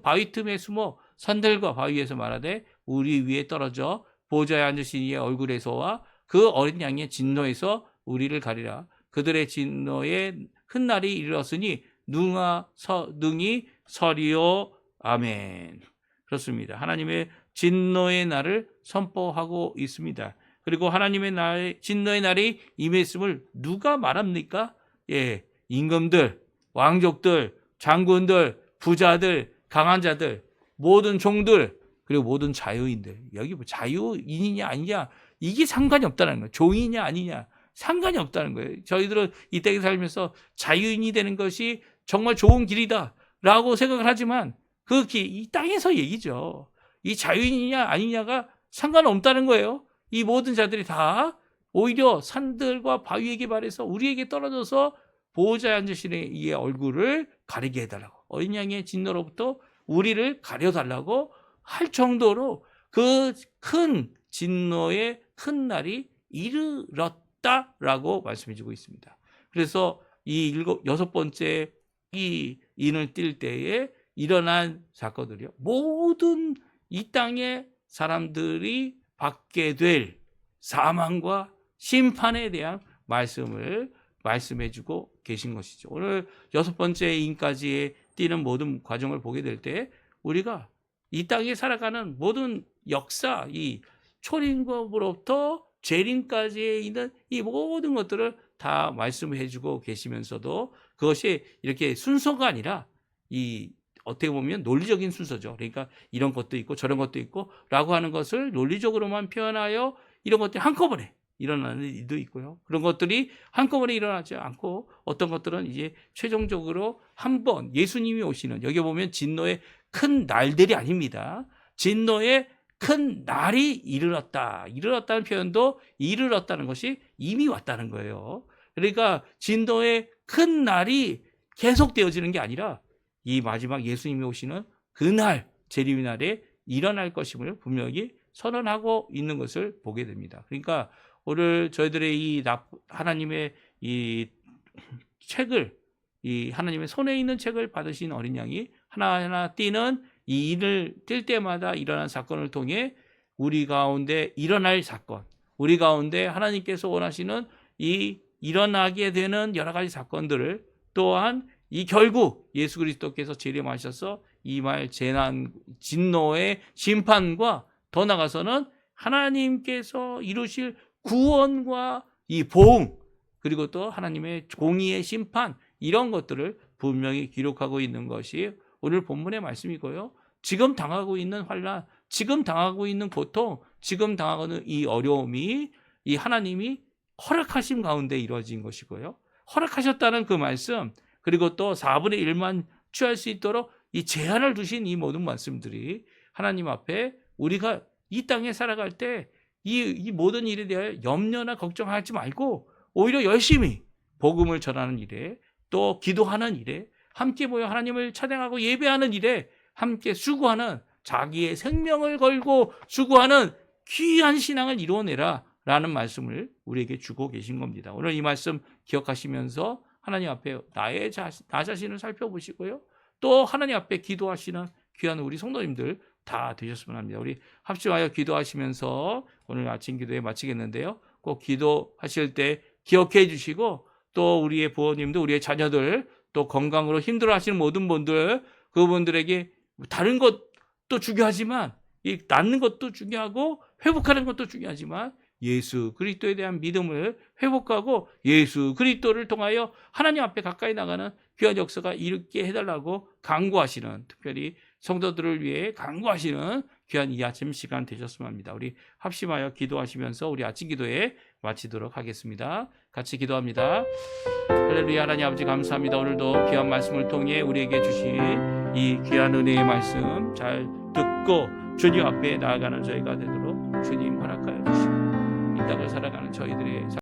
바위 틈에 숨어 산들과 바위에서 말하되 우리 위에 떨어져 보좌에 앉으신 이의 얼굴에서와 그 어린 양의 진노에서 우리를 가리라. 그들의 진노의 훗날이 이르렀으니 능히 서리요. 아멘. 그렇습니다. 하나님의 진노의 날을 선포하고 있습니다. 그리고 하나님의 진노의 날이 임했음을 누가 말합니까? 임금들, 왕족들, 장군들, 부자들, 강한 자들, 모든 종들, 그리고 모든 자유인들. 여기 뭐 자유인이냐 아니냐 이게 상관이 없다는 거예요. 종이냐 아니냐 상관이 없다는 거예요. 저희들은 이 땅에 살면서 자유인이 되는 것이 정말 좋은 길이다 라고 생각을 하지만 이 땅에서 얘기죠. 이 자유인이냐 아니냐가 상관없다는 거예요. 이 모든 자들이 다 오히려 산들과 바위에게 말해서 우리에게 떨어져서 보호자에 앉으신 이의 얼굴을 가리게 해달라고, 어린 양의 진노로부터 우리를 가려달라고 할 정도로 그 큰 진노의 큰 날이 이르렀다라고 말씀해주고 있습니다. 그래서 이 여섯 번째 이 인을 띌 때에 일어난 사건들이요, 모든 이 땅의 사람들이 받게 될 사망과 심판에 대한 말씀을 말씀해주고 계신 것이죠. 오늘 여섯 번째 인까지 띄는 모든 과정을 보게 될 때 우리가 이 땅에 살아가는 모든 역사, 이 초림법으로부터 재림까지에 있는 이 모든 것들을 다 말씀해주고 계시면서도 그것이 이렇게 순서가 아니라 이 어떻게 보면 논리적인 순서죠. 그러니까 이런 것도 있고 저런 것도 있고 라고 하는 것을 논리적으로만 표현하여 이런 것들이 한꺼번에 일어나는 일도 있고요. 그런 것들이 한꺼번에 일어나지 않고 어떤 것들은 이제 최종적으로 한번 예수님이 오시는, 여기 보면 진노의 큰 날들이 아닙니다. 진노의 큰 날이 이르렀다는 표현도 이르렀다는 것이 이미 왔다는 거예요. 그러니까 진노의 큰 날이 계속되어지는 게 아니라 이 마지막 예수님이 오시는 그날, 재림의 날에 일어날 것임을 분명히 선언하고 있는 것을 보게 됩니다. 그러니까 오늘 저희들의 이 하나님의 이 책을, 이 하나님의 손에 있는 책을 받으신 어린 양이 하나하나 띄는 이 인을 뜰 때마다 일어난 사건을 통해 우리 가운데 일어날 사건, 우리 가운데 하나님께서 원하시는 이 일어나게 되는 여러 가지 사건들을, 또한 이 결국 예수 그리스도께서 재림하셔서 이말 재난 진노의 심판과 더 나아가서는 하나님께서 이루실 구원과 이 보응, 그리고 또 하나님의 공의의 심판, 이런 것들을 분명히 기록하고 있는 것이 오늘 본문의 말씀이고요. 지금 당하고 있는 환난, 지금 당하고 있는 고통, 지금 당하고 있는 이 어려움이 이 하나님이 허락하심 가운데 이루어진 것이고요. 허락하셨다는 그 말씀, 그리고 또 4분의 1만 취할 수 있도록 이 제한을 두신 이 모든 말씀들이 하나님 앞에 우리가 이 땅에 살아갈 때 이 모든 일에 대하여 염려나 걱정하지 말고 오히려 열심히 복음을 전하는 일에, 또 기도하는 일에, 함께 모여 하나님을 찬양하고 예배하는 일에 함께 수고하는, 자기의 생명을 걸고 수고하는 귀한 신앙을 이루어내라 라는 말씀을 우리에게 주고 계신 겁니다. 오늘 이 말씀 기억하시면서 하나님 앞에 나 자신을 살펴보시고요, 또 하나님 앞에 기도하시는 귀한 우리 성도님들 다 되셨으면 합니다. 우리 합심하여 기도하시면서 오늘 아침 기도에 마치겠는데요, 꼭 기도하실 때 기억해 주시고, 또 우리의 부모님들, 우리의 자녀들, 또 건강으로 힘들어하시는 모든 분들, 그분들에게 다른 것도 중요하지만 이 낫는 것도 중요하고 회복하는 것도 중요하지만 예수 그리스도에 대한 믿음을 회복하고 예수 그리스도를 통하여 하나님 앞에 가까이 나가는 귀한 역사가 있게 해달라고 간구하시는, 특별히 성도들을 위해 간구하시는 귀한 이 아침 시간 되셨으면 합니다. 우리 합심하여 기도하시면서 우리 아침 기도에 마치도록 하겠습니다. 같이 기도합니다. 할렐루야. 하나님 아버지 감사합니다. 오늘도 귀한 말씀을 통해 우리에게 주신 이 귀한 은혜의 말씀 잘 듣고 주님 앞에 나아가는 저희가 되도록 주님 허락하여 주시고 이 땅을 살아가는 저희들의